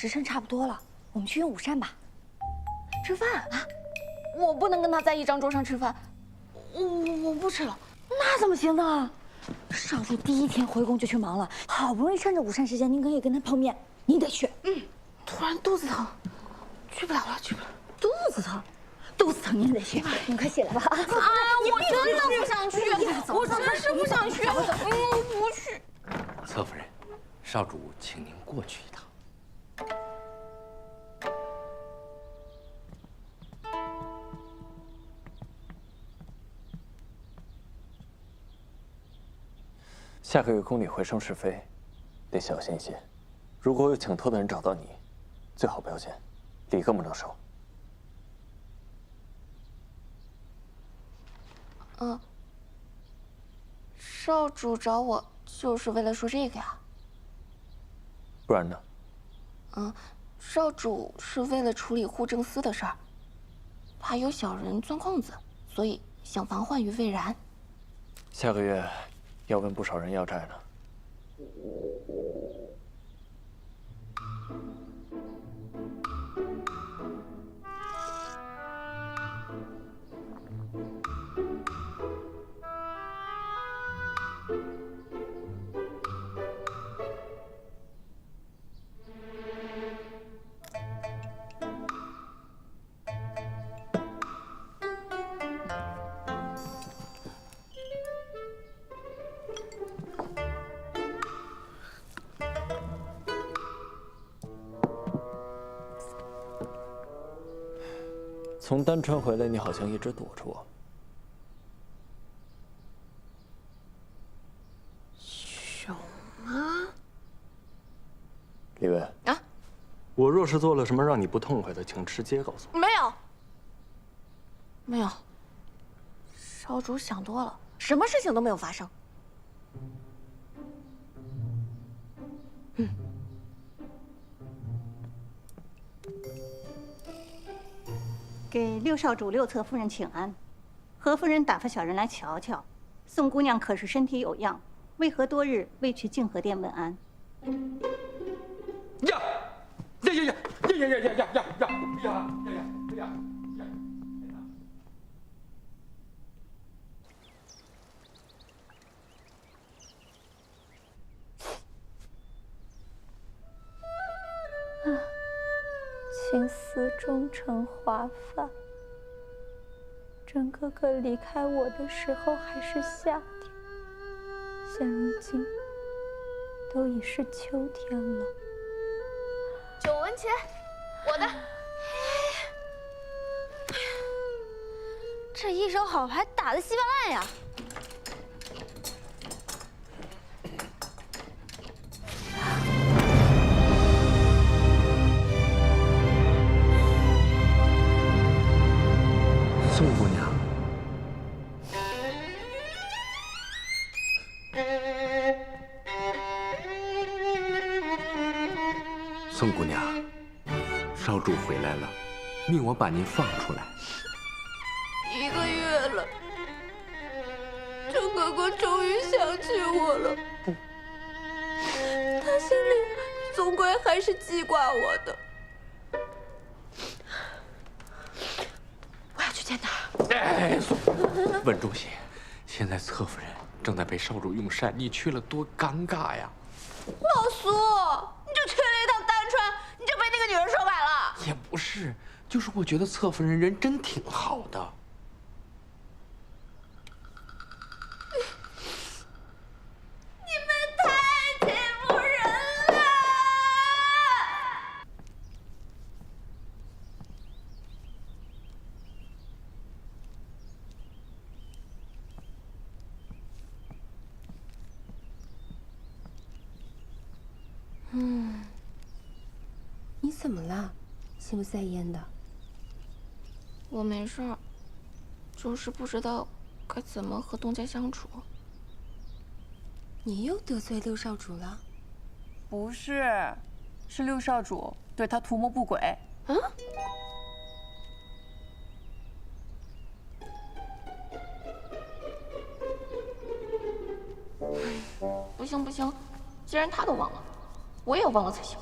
时辰差不多了，我们去用午膳吧。吃饭啊？我不能跟他在一张桌上吃饭，我不吃了。那怎么行呢？少主第一天回宫就去忙了，好不容易趁着午膳时间，您可以跟他碰面，您得去。突然肚子疼，去不了了，去不了。肚子疼，肚子疼您得去，您快起来吧。啊！我真的不想去，我真是不想去，我不去。侧夫人，少主请您过去一趟。下个月宫里回升是非，得小心一些。如果有请托的人找到你，最好不要见，礼更不能收。少主找我就是为了说这个呀？不然呢？少主是为了处理护政司的事儿，怕有小人钻空子，所以想防患于未然。下个月要跟不少人要债呢。从丹川回来，你好像一直躲着我。熊啊！李薇啊，我若是做了什么让你不痛快的，请直接告诉我。没有，没有。少主想多了，什么事情都没有发生。给六少主、六侧夫人请安。何夫人打发小人来瞧瞧，宋姑娘可是身体有恙，为何多日未去静和殿问安？呀呀呀呀呀呀呀呀呀呀呀！青丝终成华发。甄哥哥离开我的时候还是夏天，现如今都已是秋天了。9文钱，我的。这一手好牌打得稀巴烂呀！宋姑娘，宋姑娘，少主回来了，命我把您放出来。1个月了，甄哥哥终于想起我了。他心里总归还是记挂我的。我要去见他。哎，稳住些！现在侧夫人正在被少主用膳，你去了多尴尬呀！老苏，你就去了一趟丹川，你就被那个女人收买了？也不是，就是我觉得侧夫人人真挺好的。你们太欺负人了！你怎么了？心不在焉的。我没事儿，就是不知道该怎么和东家相处。你又得罪六少主了？不是，是六少主对他图谋不轨。啊？不行不行，既然他都忘了，我也忘了才行。